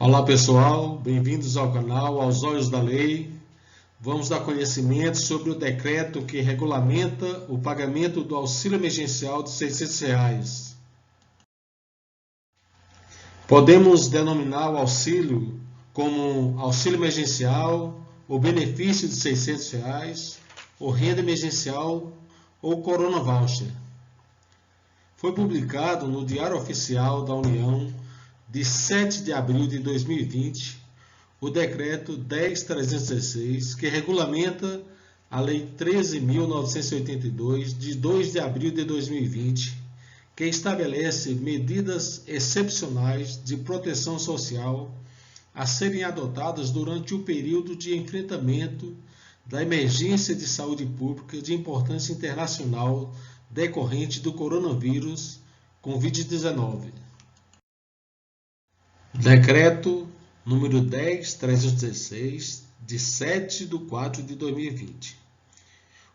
Olá pessoal, bem-vindos ao canal Aos Olhos da Lei. Vamos dar conhecimento sobre o decreto que regulamenta o pagamento do auxílio emergencial de R$ 600. Podemos denominar o auxílio como auxílio emergencial, o benefício de R$ 600, ou renda emergencial ou Corona Voucher. Foi publicado no Diário Oficial da União de 7 de abril de 2020, o Decreto 10.316, que regulamenta a Lei 13.982, de 2 de abril de 2020, que estabelece medidas excepcionais de proteção social a serem adotadas durante o período de enfrentamento da emergência de saúde pública de importância internacional decorrente do coronavírus Covid-19. Decreto número 10.316, de 7 de 4 de 2020.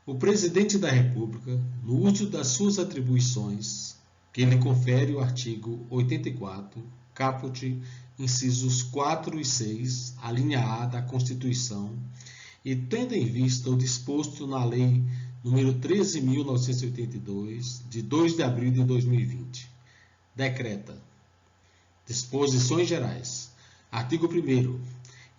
O Presidente da República, no uso das suas atribuições, que lhe confere o artigo 84, caput, incisos 4 e 6, a linha A da Constituição, e tendo em vista o disposto na Lei número 13.982, de 2 de abril de 2020, decreta: Disposições Gerais. Artigo 1º.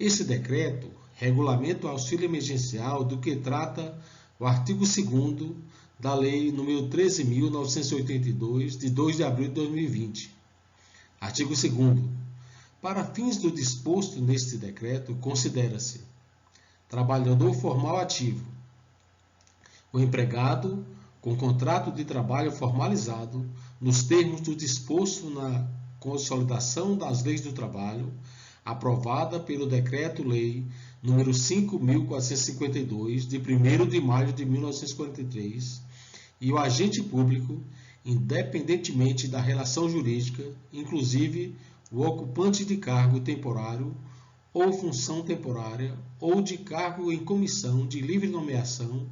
Esse decreto regulamenta o auxílio emergencial do que trata o artigo 2º da Lei nº 13.982, de 2 de abril de 2020. Artigo 2º. Para fins do disposto neste decreto, considera-se trabalhador formal ativo, o empregado com contrato de trabalho formalizado nos termos do disposto na Consolidação das Leis do Trabalho, aprovada pelo Decreto-Lei nº 5.452, de 1º de maio de 1943, e o agente público, independentemente da relação jurídica, inclusive o ocupante de cargo temporário ou função temporária, ou de cargo em comissão de livre nomeação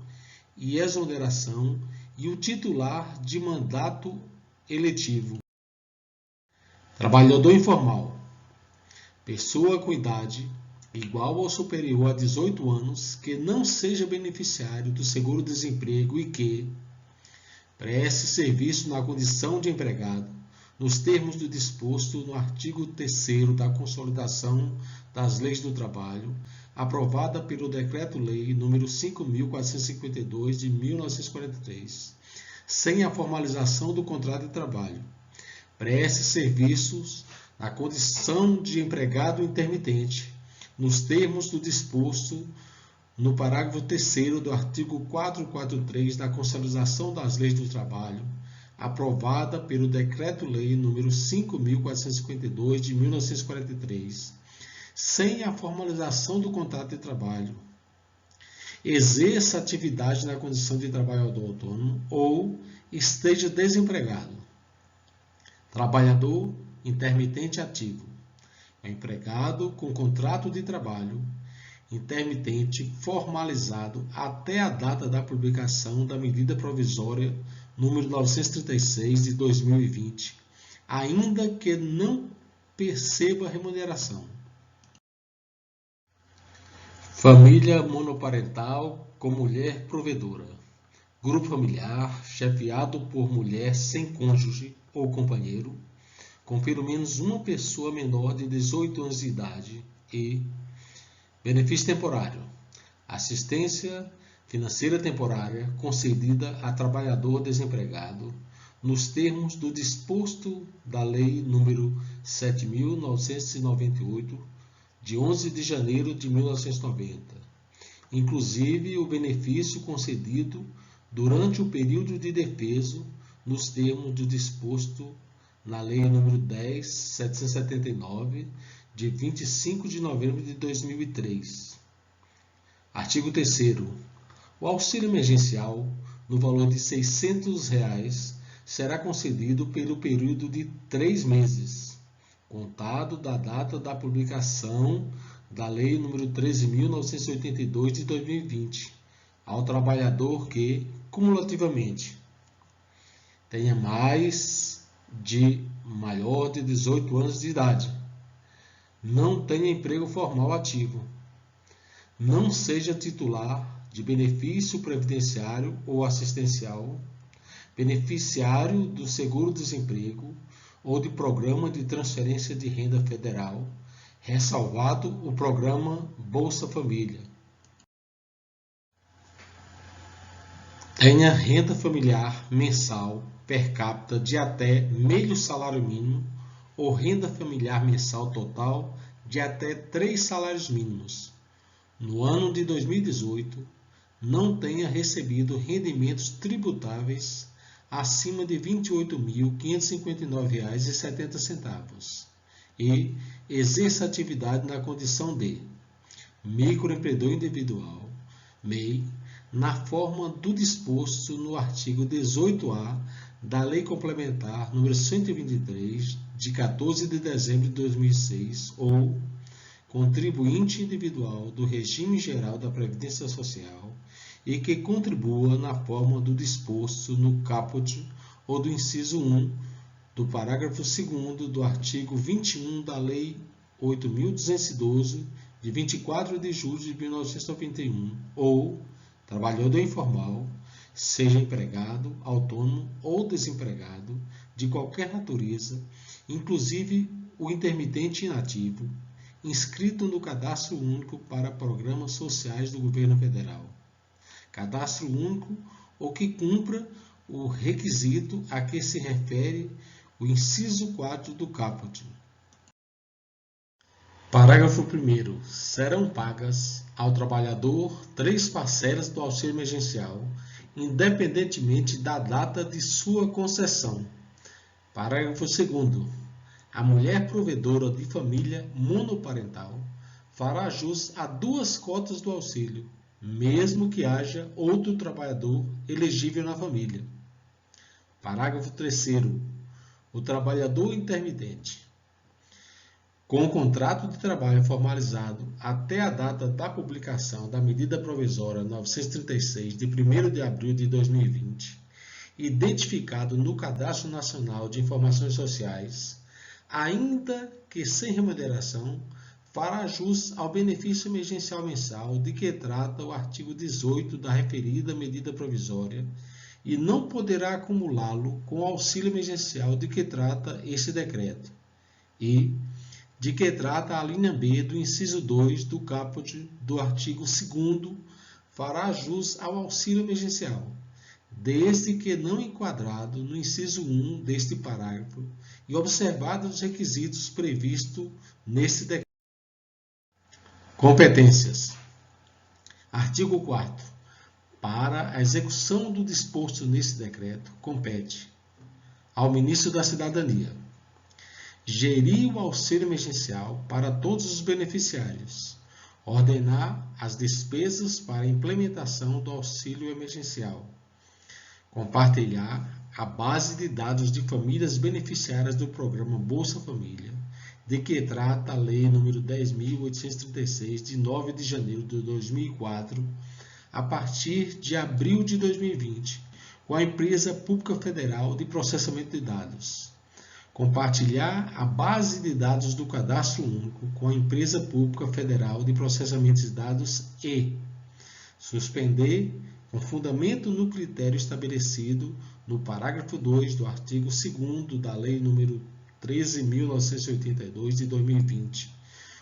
e exoneração, e o titular de mandato eletivo. Trabalhador informal. Pessoa com idade igual ou superior a 18 anos que não seja beneficiário do seguro-desemprego e que preste serviço na condição de empregado, nos termos do disposto no artigo 3º da Consolidação das Leis do Trabalho, aprovada pelo Decreto-Lei nº 5.452, de 1943, sem a formalização do contrato de trabalho. Preste serviços na condição de empregado intermitente, nos termos do disposto no parágrafo 3º do artigo 443 da Consolidação das Leis do Trabalho, aprovada pelo Decreto-Lei nº 5.452, de 1943, sem a formalização do contrato de trabalho. Exerça atividade na condição de trabalhador autônomo ou esteja desempregado. Trabalhador intermitente ativo. É empregado com contrato de trabalho intermitente formalizado até a data da publicação da medida provisória número 936 de 2020, ainda que não perceba remuneração. Família monoparental com mulher provedora. Grupo familiar chefiado por mulher sem cônjuge ou companheiro, com pelo menos uma pessoa menor de 18 anos de idade e benefício temporário. Assistência financeira temporária concedida a trabalhador desempregado, nos termos do disposto da Lei nº 7.998, de 11 de janeiro de 1990, inclusive o benefício concedido durante o período de defeso, nos termos do disposto na Lei nº 10.779, de 25 de novembro de 2003. Artigo 3º. O auxílio emergencial, no valor de R$ 600, será concedido pelo período de 3 meses, contado da data da publicação da Lei nº 13.982, de 2020, ao trabalhador que, cumulativamente, tenha maior de 18 anos de idade, não tenha emprego formal ativo, não seja titular de benefício previdenciário ou assistencial, beneficiário do seguro-desemprego ou de programa de transferência de renda federal, ressalvado o programa Bolsa Família. Tenha renda familiar mensal per capita de até meio salário mínimo ou renda familiar mensal total de até 3 salários mínimos. No ano de 2018, não tenha recebido rendimentos tributáveis acima de R$ 28.559,70 e exerça atividade na condição de microempreendedor individual, MEI, na forma do disposto no artigo 18-A da Lei Complementar nº 123, de 14 de dezembro de 2006, ou contribuinte individual do Regime Geral da Previdência Social e que contribua na forma do disposto no caput ou do inciso 1 do parágrafo 2º do artigo 21 da Lei 8.212, de 24 de julho de 1991, ou trabalhador informal, seja empregado, autônomo ou desempregado, de qualquer natureza, inclusive o intermitente inativo, inscrito no Cadastro Único para Programas Sociais do Governo Federal. Cadastro Único ou que cumpra o requisito a que se refere o inciso 4 do caput. Parágrafo 1º. Serão pagas ao trabalhador 3 parcelas do auxílio emergencial, independentemente da data de sua concessão. Parágrafo 2º. A mulher provedora de família monoparental fará jus a 2 cotas do auxílio, mesmo que haja outro trabalhador elegível na família. Parágrafo 3º. O trabalhador intermitente, com o contrato de trabalho formalizado até a data da publicação da medida provisória 936, de 1º de abril de 2020, identificado no Cadastro Nacional de Informações Sociais, ainda que sem remuneração, fará jus ao benefício emergencial mensal de que trata o artigo 18 da referida medida provisória e não poderá acumulá-lo com o auxílio emergencial de que trata este decreto e de que trata a linha B do inciso 2 do caput do artigo 2º, fará jus ao auxílio emergencial, desde que não enquadrado no inciso 1 deste parágrafo e observados os requisitos previstos neste decreto. Competências. Artigo 4º. Para a execução do disposto neste decreto, compete ao Ministro da Cidadania gerir o auxílio emergencial para todos os beneficiários, ordenar as despesas para a implementação do auxílio emergencial, compartilhar a base de dados de famílias beneficiárias do programa Bolsa Família, de que trata a Lei nº 10.836, de 9 de janeiro de 2004, a partir de abril de 2020, com a Empresa Pública Federal de Processamento de Dados. Compartilhar a base de dados do Cadastro Único com a Empresa Pública Federal de Processamento de Dados e suspender, com fundamento no critério estabelecido no parágrafo 2 do artigo 2º da Lei nº 13.982, de 2020,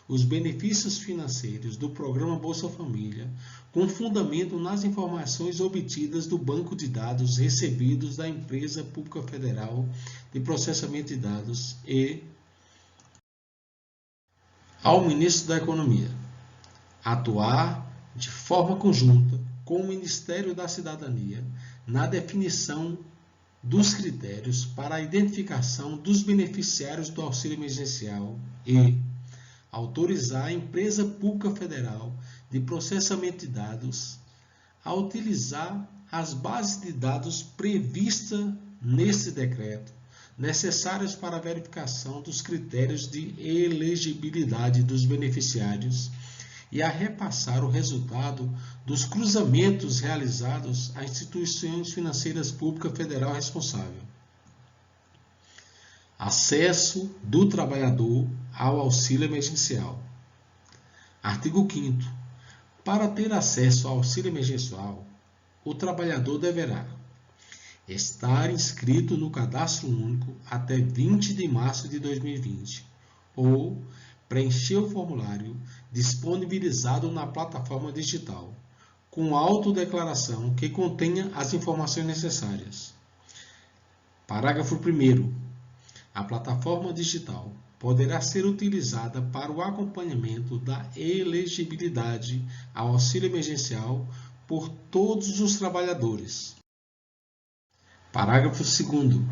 os benefícios financeiros do Programa Bolsa Família, com fundamento nas informações obtidas do banco de dados recebidos da Empresa Pública Federal de Processamento de Dados e ao Ministro da Economia atuar de forma conjunta com o Ministério da Cidadania na definição dos critérios para a identificação dos beneficiários do auxílio emergencial e autorizar a Empresa Pública Federal de Processamento de Dados a utilizar as bases de dados previstas neste decreto, necessárias para a verificação dos critérios de elegibilidade dos beneficiários e a repassar o resultado dos cruzamentos realizados a instituições financeiras públicas federal responsável. Acesso do trabalhador ao auxílio emergencial. Artigo 5º. Para ter acesso ao auxílio emergencial, o trabalhador deverá estar inscrito no Cadastro Único até 20 de março de 2020 ou preencher o formulário disponibilizado na plataforma digital, com autodeclaração que contenha as informações necessárias. Parágrafo 1º. A plataforma digital poderá ser utilizada para o acompanhamento da elegibilidade ao auxílio emergencial por todos os trabalhadores. Parágrafo 2º.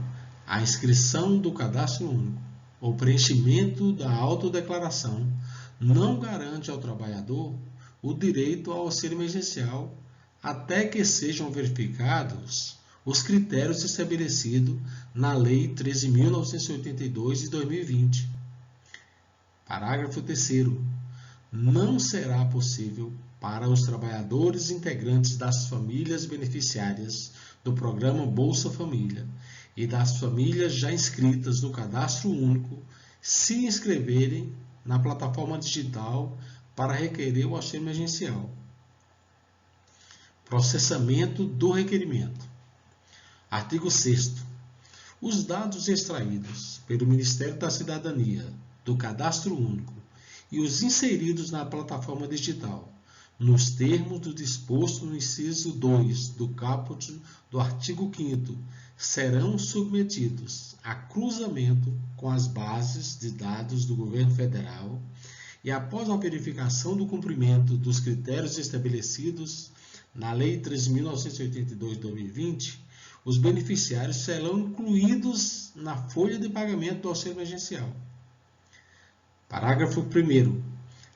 A inscrição do Cadastro Único ou preenchimento da autodeclaração não garante ao trabalhador o direito ao auxílio emergencial até que sejam verificados os critérios estabelecidos na Lei 13.982 de 2020. Parágrafo 3º. Não será possível para os trabalhadores integrantes das famílias beneficiárias do Programa Bolsa Família e das famílias já inscritas no Cadastro Único se inscreverem na plataforma digital para requerer o auxílio emergencial. Processamento do requerimento. Artigo 6º. Os dados extraídos pelo Ministério da Cidadania do Cadastro Único e os inseridos na plataforma digital, nos termos do disposto no inciso 2 do caput do artigo 5º, serão submetidos a cruzamento com as bases de dados do Governo Federal e, após a verificação do cumprimento dos critérios estabelecidos na Lei 13.982 de 2020, os beneficiários serão incluídos na folha de pagamento do auxílio emergencial. Parágrafo 1º.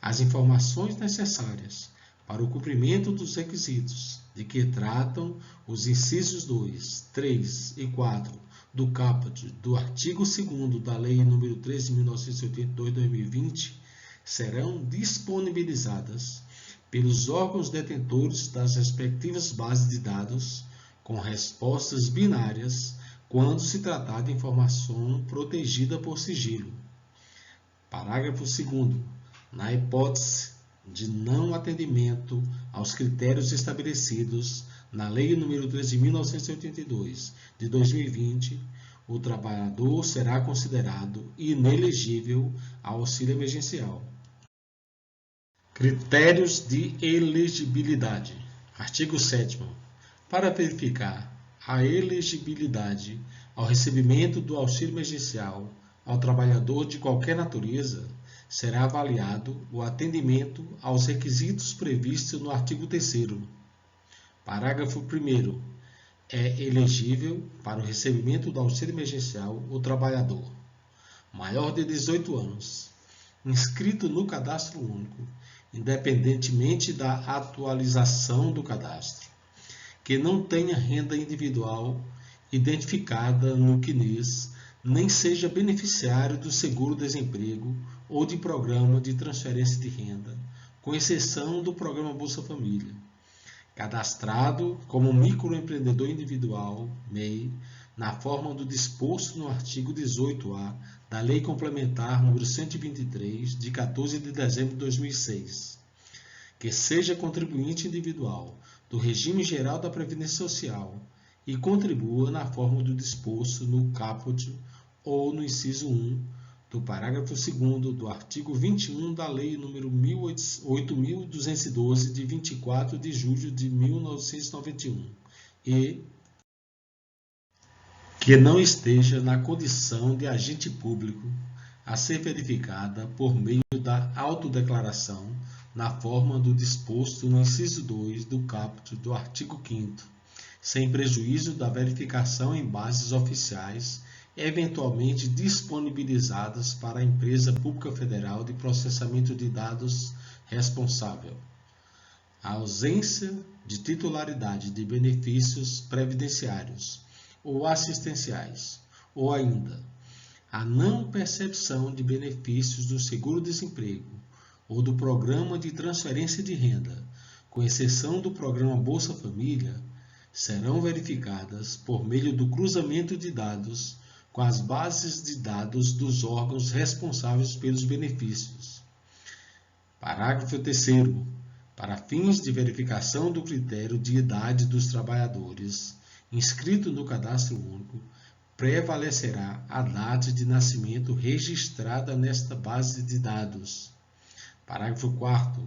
As informações necessárias para o cumprimento dos requisitos de que tratam os incisos 2, 3 e 4 do caput do artigo 2º da Lei nº 13.982 de 2020 serão disponibilizadas pelos órgãos detentores das respectivas bases de dados com respostas binárias quando se tratar de informação protegida por sigilo. Parágrafo 2º. Na hipótese de não atendimento aos critérios estabelecidos na Lei nº 13.982 de 2020, o trabalhador será considerado inelegível ao auxílio emergencial. Critérios de elegibilidade. Artigo 7º. Para verificar a elegibilidade ao recebimento do auxílio emergencial ao trabalhador de qualquer natureza, será avaliado o atendimento aos requisitos previstos no artigo 3º. Parágrafo 1º. É elegível para o recebimento do auxílio emergencial o trabalhador maior de 18 anos, inscrito no Cadastro Único, independentemente da atualização do cadastro, que não tenha renda individual identificada no CNIS, nem seja beneficiário do seguro-desemprego ou de programa de transferência de renda, com exceção do programa Bolsa Família, cadastrado como microempreendedor individual, MEI, na forma do disposto no artigo 18-A da Lei Complementar nº 123, de 14 de dezembro de 2006, que seja contribuinte individual do Regime Geral da Previdência Social e contribua na forma do disposto no caput ou no inciso 1 do parágrafo 2º do artigo 21 da Lei nº 8.212, de 24 de julho de 1991, e que não esteja na condição de agente público a ser verificada por meio da autodeclaração na forma do disposto no inciso 2 do caput do artigo 5º, sem prejuízo da verificação em bases oficiais eventualmente disponibilizadas para a Empresa Pública Federal de Processamento de Dados responsável. A ausência de titularidade de benefícios previdenciários ou assistenciais, ou ainda a não percepção de benefícios do seguro-desemprego ou do programa de transferência de renda, com exceção do programa Bolsa Família, serão verificadas por meio do cruzamento de dados com as bases de dados dos órgãos responsáveis pelos benefícios. Parágrafo 3º. Para fins de verificação do critério de idade dos trabalhadores inscrito no Cadastro Único, prevalecerá a data de nascimento registrada nesta base de dados. Parágrafo 4º.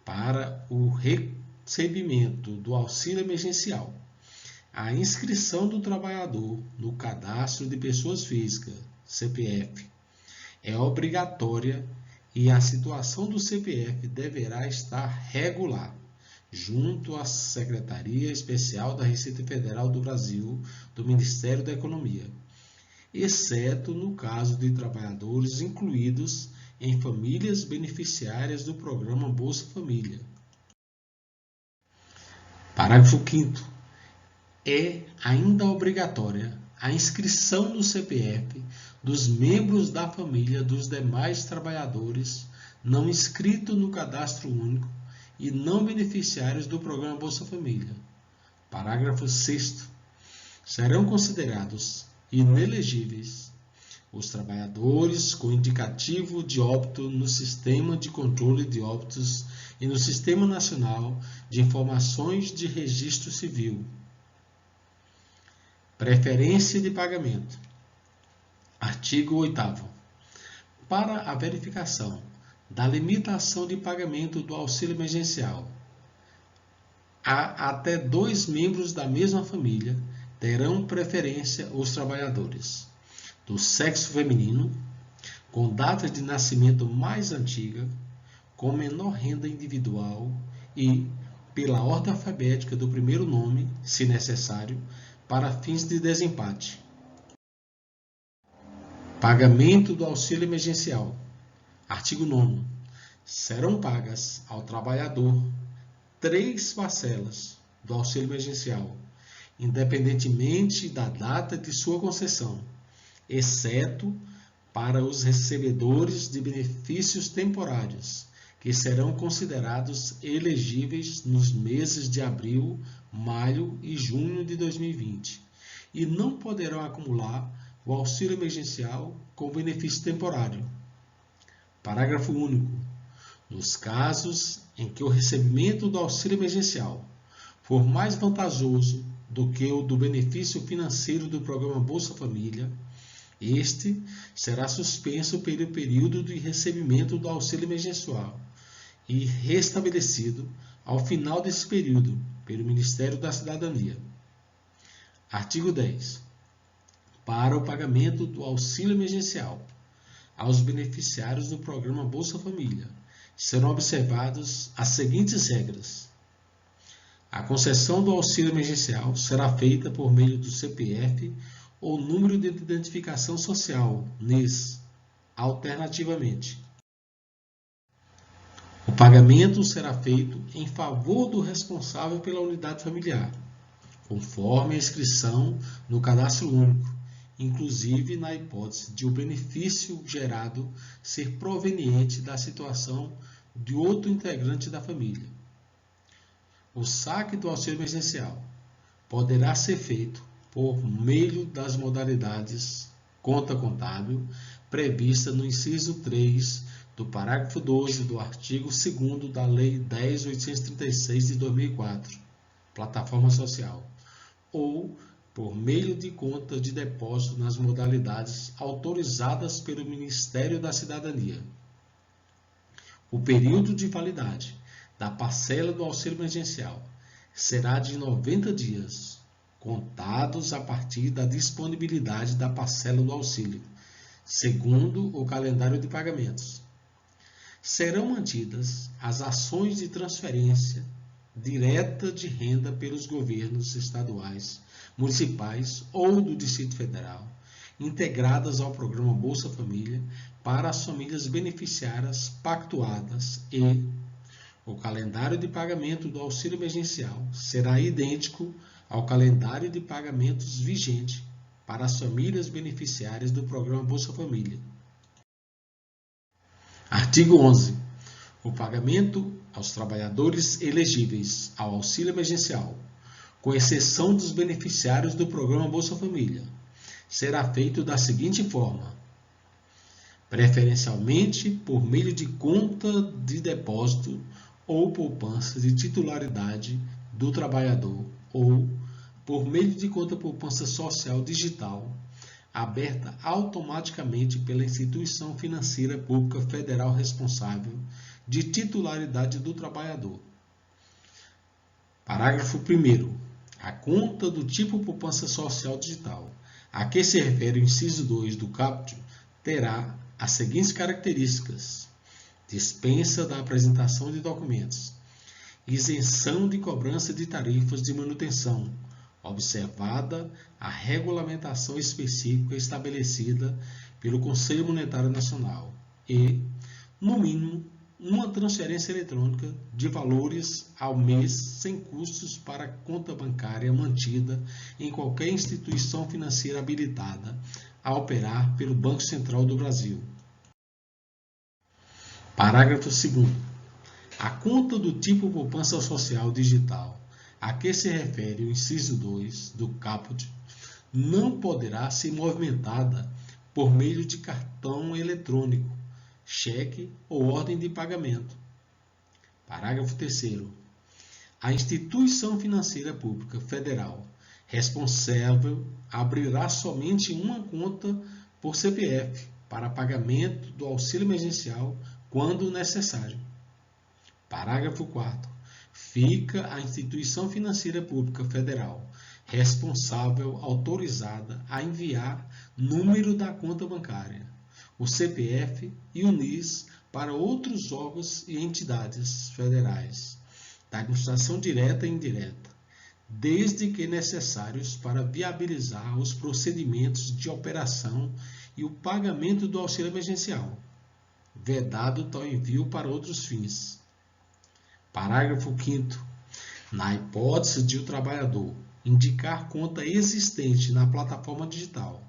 Para o recebimento do auxílio emergencial, a inscrição do trabalhador no Cadastro de Pessoas Físicas, CPF, é obrigatória e a situação do CPF deverá estar regular, junto à Secretaria Especial da Receita Federal do Brasil, do Ministério da Economia, exceto no caso de trabalhadores incluídos em famílias beneficiárias do programa Bolsa Família. Parágrafo 5º. É ainda obrigatória a inscrição no CPF dos membros da família dos demais trabalhadores não inscritos no Cadastro Único e não beneficiários do programa Bolsa Família. Parágrafo 6º. Serão considerados inelegíveis os trabalhadores com indicativo de óbito no Sistema de Controle de Óbitos e no Sistema Nacional de Informações de Registro Civil. Preferência de pagamento. Artigo 8º. Para a verificação da limitação de pagamento do auxílio emergencial, até 2 membros da mesma família terão preferência os trabalhadores do sexo feminino, com data de nascimento mais antiga, com menor renda individual e pela ordem alfabética do primeiro nome, se necessário, para fins de desempate. Pagamento do auxílio emergencial. Artigo 9º. Serão pagas ao trabalhador 3 parcelas do auxílio emergencial, independentemente da data de sua concessão, exceto para os recebedores de benefícios temporários, que serão considerados elegíveis nos meses de abril, maio e junho de 2020, e não poderão acumular o auxílio emergencial com benefício temporário. Parágrafo único. Nos casos em que o recebimento do auxílio emergencial for mais vantajoso do que o do benefício financeiro do programa Bolsa Família, este será suspenso pelo período de recebimento do auxílio emergencial e restabelecido ao final desse período pelo Ministério da Cidadania. Artigo 10. Para o pagamento do auxílio emergencial aos beneficiários do programa Bolsa Família, serão observadas as seguintes regras. A concessão do auxílio emergencial será feita por meio do CPF ou número de identificação social, NIS, alternativamente. O pagamento será feito em favor do responsável pela unidade familiar, conforme a inscrição no Cadastro Único, inclusive na hipótese de o benefício gerado ser proveniente da situação de outro integrante da família. O saque do auxílio emergencial poderá ser feito por meio das modalidades conta contábil prevista no inciso 3 do parágrafo 12 do artigo 2º da Lei 10.836 de 2004, Plataforma Social, ou por meio de conta de depósito nas modalidades autorizadas pelo Ministério da Cidadania. O período de validade da parcela do auxílio emergencial será de 90 dias, contados a partir da disponibilidade da parcela do auxílio, segundo o calendário de pagamentos. Serão mantidas as ações de transferência direta de renda pelos governos estaduais, municipais ou do Distrito Federal, integradas ao programa Bolsa Família para as famílias beneficiárias pactuadas e o calendário de pagamento do auxílio emergencial será idêntico ao calendário de pagamentos vigente para as famílias beneficiárias do programa Bolsa Família. Artigo 11. O pagamento aos trabalhadores elegíveis ao auxílio emergencial, com exceção dos beneficiários do programa Bolsa Família, será feito da seguinte forma: preferencialmente por meio de conta de depósito ou poupança de titularidade do trabalhador ou por meio de conta poupança social digital, aberta automaticamente pela instituição financeira pública federal responsável de titularidade do trabalhador. Parágrafo 1º. A conta do tipo poupança social digital, a que se refere o inciso 2 do caput, terá as seguintes características: dispensa da apresentação de documentos, isenção de cobrança de tarifas de manutenção, observada a regulamentação específica estabelecida pelo Conselho Monetário Nacional e, no mínimo, uma transferência eletrônica de valores ao mês sem custos para conta bancária mantida em qualquer instituição financeira habilitada a operar pelo Banco Central do Brasil. Parágrafo 2º. A conta do tipo poupança social digital, a que se refere o inciso 2 do caput, não poderá ser movimentada por meio de cartão eletrônico, cheque ou ordem de pagamento. Parágrafo 3º. A instituição financeira pública federal responsável abrirá somente uma conta por CPF para pagamento do auxílio emergencial quando necessário. Parágrafo 4º. Fica a instituição financeira pública federal responsável autorizada a enviar número da conta bancária, o CPF e o NIS para outros órgãos e entidades federais, da administração direta e indireta, desde que necessários para viabilizar os procedimentos de operação e o pagamento do auxílio emergencial, vedado tal envio para outros fins. Parágrafo 5º. Na hipótese de o trabalhador indicar conta existente na plataforma digital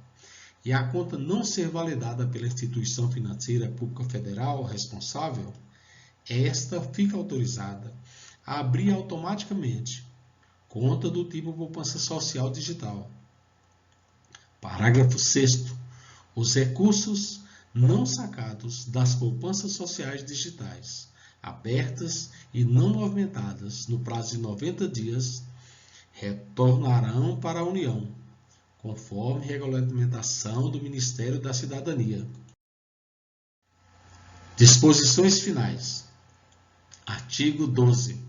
e a conta não ser validada pela instituição financeira pública federal responsável, esta fica autorizada a abrir automaticamente conta do tipo poupança social digital. Parágrafo 6º. Os recursos não sacados das poupanças sociais digitais, abertas e não movimentadas no prazo de 90 dias, retornarão para a União, conforme regulamentação do Ministério da Cidadania. Disposições finais. Artigo 12.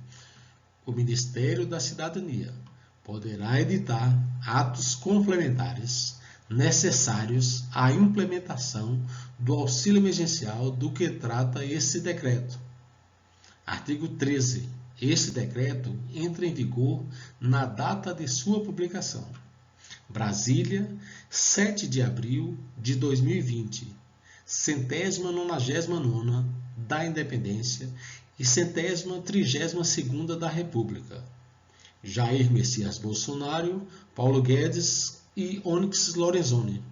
O Ministério da Cidadania poderá editar atos complementares necessários à implementação do auxílio emergencial do que trata esse decreto. Artigo 13. Este decreto entra em vigor na data de sua publicação. Brasília, 7 de abril de 2020, 199ª da Independência e 132ª da República. Jair Messias Bolsonaro, Paulo Guedes e Onyx Lorenzoni.